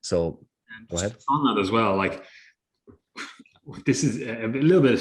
So And go ahead. just on that as well, like this is a little bit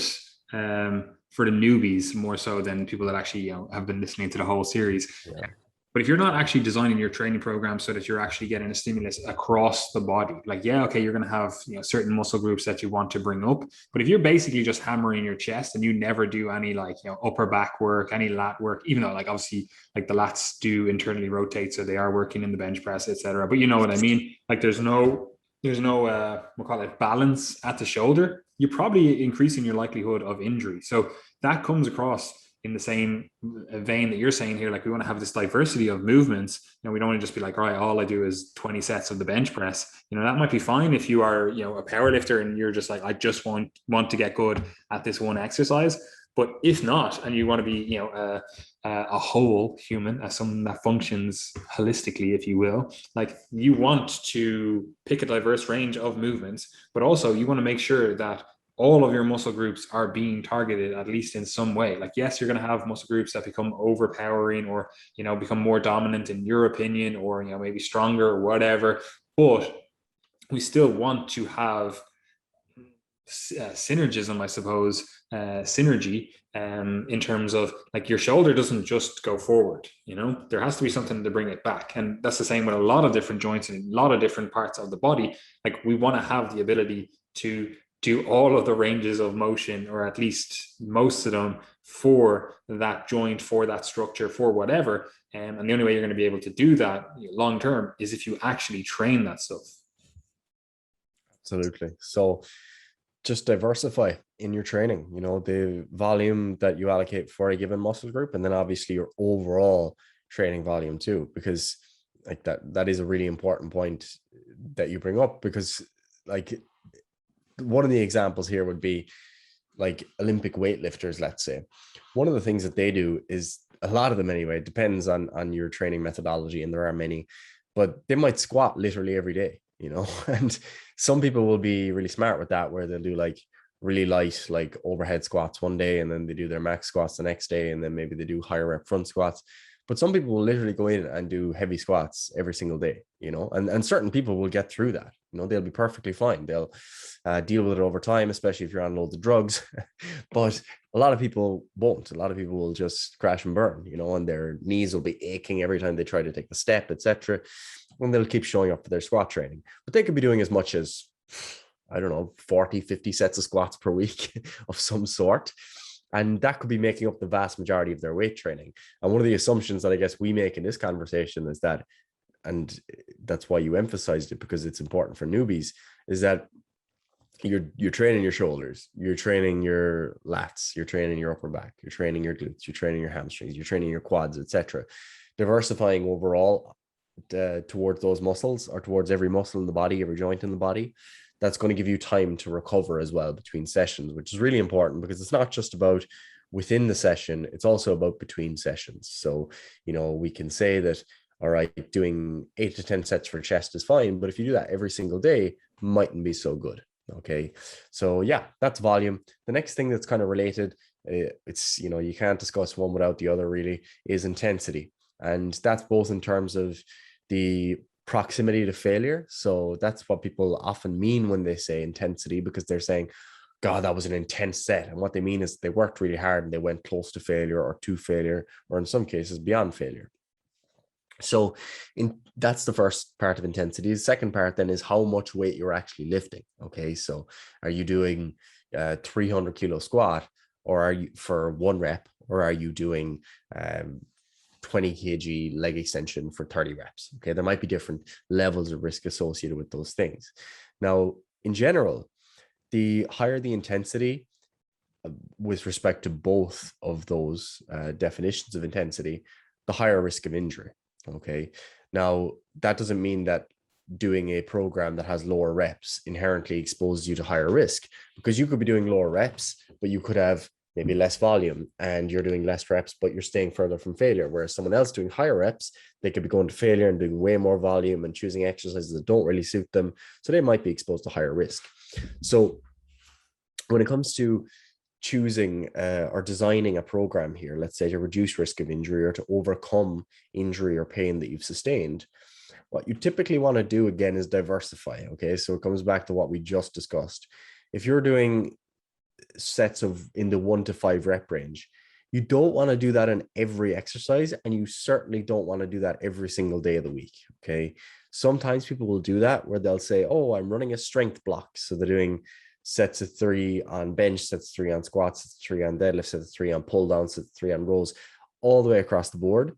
for the newbies more so than people that actually have been listening to the whole series. Yeah. But if you're not actually designing your training program so that you're actually getting a stimulus across the body, like yeah, okay, you're going to have certain muscle groups that you want to bring up, but if you're basically just hammering your chest and you never do any like upper back work, any lat work, even though like obviously like the lats do internally rotate, so they are working in the bench press, etc. But you know what I mean? Like there's no we'll call it balance at the shoulder. You're probably increasing your likelihood of injury. So that comes across in the same vein that you're saying here. Like we want to have this diversity of movements. We don't want to just be like, all right, all I do is 20 sets of the bench press. That might be fine if you are, a power lifter and you're just like, I just want to get good at this one exercise. But if not, and you want to be, a whole human, as someone that functions holistically, if you will, like you want to pick a diverse range of movements, but also you want to make sure that all of your muscle groups are being targeted at least in some way. Like, yes, you're going to have muscle groups that become overpowering or, become more dominant in your opinion, or, maybe stronger or whatever. But we still want to have synergism, I suppose, synergy in terms of like your shoulder doesn't just go forward, there has to be something to bring it back. And that's the same with a lot of different joints and a lot of different parts of the body. Like we want to have the ability to do all of the ranges of motion, or at least most of them, for that joint, for that structure, for whatever. And the only way you're going to be able to do that long term is if you actually train that stuff. Absolutely. So just diversify in your training, the volume that you allocate for a given muscle group, and then obviously your overall training volume too, because like that is a really important point that you bring up, because like one of the examples here would be like Olympic weightlifters. Let's say one of the things that they do is, a lot of them anyway, it depends on your training methodology, and there are many, but they might squat literally every day, and some people will be really smart with that, where they'll do like really light, like overhead squats one day, and then they do their max squats the next day, and then maybe they do higher rep front squats. But some people will literally go in and do heavy squats every single day, and certain people will get through that. They'll be perfectly fine. They'll deal with it over time, especially if you're on loads of drugs. But a lot of people won't. A lot of people will just crash and burn, and their knees will be aching every time they try to take the step, etc. And they'll keep showing up for their squat training. But they could be doing as much as, I don't know, 40, 50 sets of squats per week of some sort. And that could be making up the vast majority of their weight training. And one of the assumptions that I guess we make in this conversation is that, and that's why you emphasized it, because it's important for newbies, is that you're training your shoulders, you're training your lats, you're training your upper back, you're training your glutes, you're training your hamstrings, you're training your quads, etc. Diversifying overall towards those muscles, or towards every muscle in the body, every joint in the body. That's going to give you time to recover as well between sessions, which is really important, because it's not just about within the session, it's also about between sessions. So, we can say that, all right, doing 8 to 10 sets for chest is fine, but if you do that every single day, mightn't be so good. Okay. So yeah, that's volume. The next thing that's kind of related, it's, you can't discuss one without the other really, is intensity. And that's both in terms of the proximity to failure. So that's what people often mean when they say intensity, because they're saying, God, that was an intense set. And what they mean is they worked really hard and they went close to failure, or to failure, or in some cases beyond failure. So that's the first part of intensity. The second part then is how much weight you're actually lifting. Okay. So are you doing 300 kilo squat, or are you for one rep, or are you doing 20 kg leg extension for 30 reps? Okay. There might be different levels of risk associated with those things. Now, in general, the higher the intensity with respect to both of those definitions of intensity, the higher risk of injury. Okay. Now, that doesn't mean that doing a program that has lower reps inherently exposes you to higher risk, because you could be doing lower reps, but you could have maybe less volume and you're doing less reps, but you're staying further from failure. Whereas someone else doing higher reps, they could be going to failure and doing way more volume and choosing exercises that don't really suit them. So they might be exposed to higher risk. So when it comes to choosing or designing a program here, let's say to reduce risk of injury or to overcome injury or pain that you've sustained, what you typically want to do again is diversify. Okay. So it comes back to what we just discussed. If you're doing sets of in the 1 to 5 rep range, you don't want to do that in every exercise, and you certainly don't want to do that every single day of the week. Okay. Sometimes people will do that where they'll say, oh, I'm running a strength block. So they're doing sets of 3 on bench, sets of 3 on squats, sets of 3 on deadlift, sets of 3 on pull down, sets of 3 on rows, all the way across the board.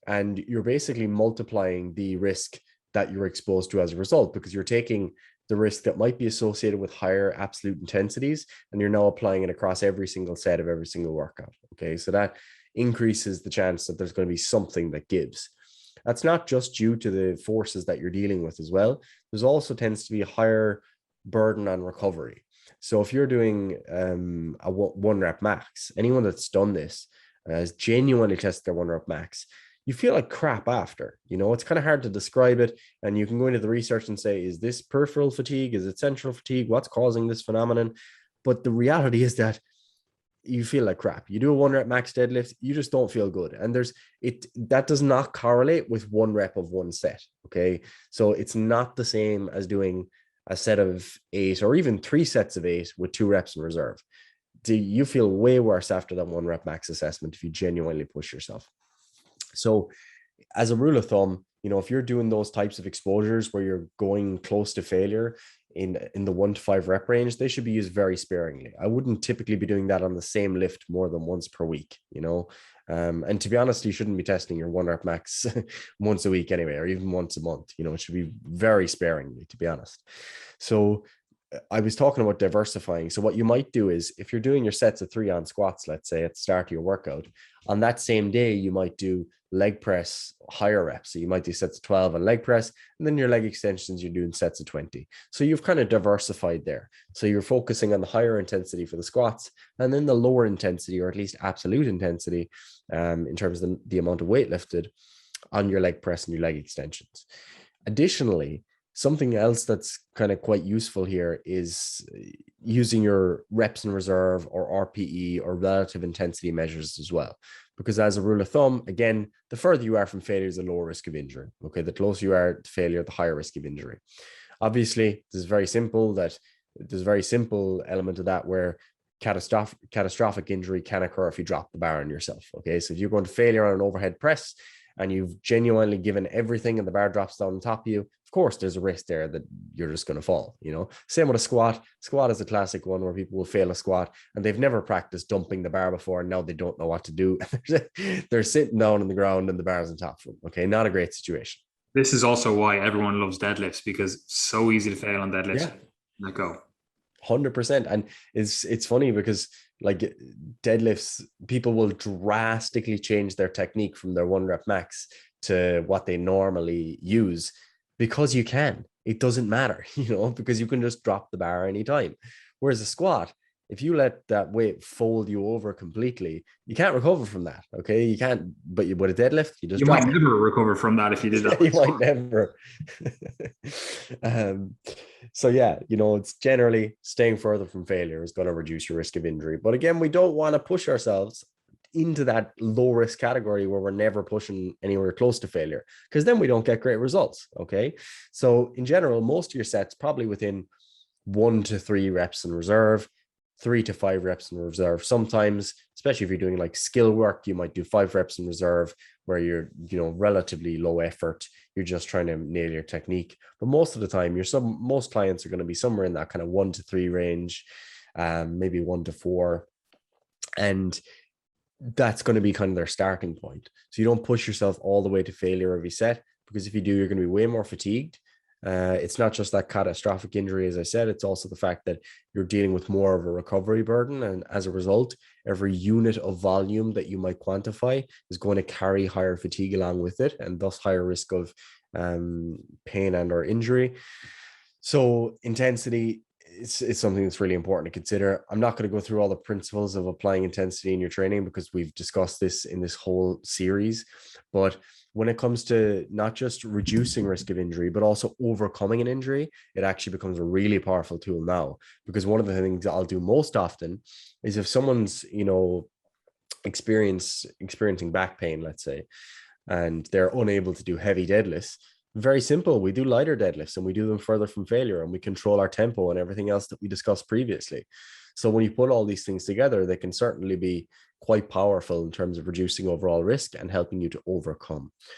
And you're basically multiplying the risk that you're exposed to as a result, because you're taking the risk that might be associated with higher absolute intensities, and you're now applying it across every single set of every single workout. Okay. So that increases the chance that there's going to be something that gives. That's not just due to the forces that you're dealing with as well. There's also tends to be a higher burden on recovery. So if you're doing a 1 rep max, anyone that's done this has genuinely tested their 1 rep max, you feel like crap after. It's kind of hard to describe it. And you can go into the research and say, is this peripheral fatigue? Is it central fatigue? What's causing this phenomenon? But the reality is that you feel like crap. You do a 1 rep max deadlift, you just don't feel good. And that does not correlate with 1 rep of 1 set. Okay. So it's not the same as doing a set of 8 or even 3 sets of 8 with 2 reps in reserve. You feel way worse after that 1 rep max assessment if you genuinely push yourself. So as a rule of thumb, if you're doing those types of exposures where you're going close to failure in the 1 to 5 rep range, they should be used very sparingly. I wouldn't typically be doing that on the same lift more than once per week, and to be honest, you shouldn't be testing your 1 rep max once a week anyway, or even once a month. It should be very sparingly, to be honest. So I was talking about diversifying. So what you might do is, if you're doing your sets of 3 on squats, let's say at the start of your workout, on that same day, you might do leg press higher reps. So you might do sets of 12 on leg press, and then your leg extensions, you're doing sets of 20. So you've kind of diversified there. So you're focusing on the higher intensity for the squats, and then the lower intensity, or at least absolute intensity, in terms of the amount of weight lifted on your leg press and your leg extensions. Additionally, something else that's kind of quite useful here is using your reps in reserve, or RPE, or relative intensity measures as well. Because as a rule of thumb, again, the further you are from failure is the lower risk of injury. Okay, the closer you are to failure, the higher risk of injury. Obviously, there's a very simple element of that where catastrophic injury can occur if you drop the bar on yourself. Okay, so if you're going to failure on an overhead press and you've genuinely given everything and the bar drops down on top of you, of course, there's a risk there that you're just going to fall. Same with a squat. Squat is a classic one where people will fail a squat and they've never practiced dumping the bar before, and now they don't know what to do. They're sitting down on the ground and the bar's on top of them. Okay, not a great situation. This is also why everyone loves deadlifts, because it's so easy to fail on deadlifts. Yeah. Let go. 100%. And it's funny because like deadlifts, people will drastically change their technique from their 1 rep max to what they normally use, because you can. It doesn't matter, because you can just drop the bar anytime. Whereas a squat, if you let that weight fold you over completely, you can't recover from that. Okay, you can't. But with a deadlift, you might never recover from that if you did that. You might never. So yeah, it's generally staying further from failure is going to reduce your risk of injury. But again, we don't want to push ourselves into that low risk category where we're never pushing anywhere close to failure, because then we don't get great results. Okay, so in general, most of your sets probably within 1 to 3 reps in reserve, 3 to 5 reps in reserve. Sometimes, especially if you're doing like skill work, you might do 5 reps in reserve where you're relatively low effort, you're just trying to nail your technique. But most of the time, most clients are going to be somewhere in that kind of 1 to 3 range, maybe 1 to 4, and that's going to be kind of their starting point. So you don't push yourself all the way to failure every set, because if you do, you're going to be way more fatigued. It's not just that catastrophic injury, as I said, it's also the fact that you're dealing with more of a recovery burden. And as a result, every unit of volume that you might quantify is going to carry higher fatigue along with it, and thus higher risk of pain and or injury. So intensity, it's something that's really important to consider. I'm not going to go through all the principles of applying intensity in your training, because we've discussed this in this whole series. But when it comes to not just reducing risk of injury, but also overcoming an injury, it actually becomes a really powerful tool now. Because one of the things I'll do most often is, if someone's, experiencing back pain, let's say, and they're unable to do heavy deadlifts, Very simple. We do lighter deadlifts and we do them further from failure, and we control our tempo and everything else that we discussed previously. So when you put all these things together, they can certainly be quite powerful in terms of reducing overall risk and helping you to overcome.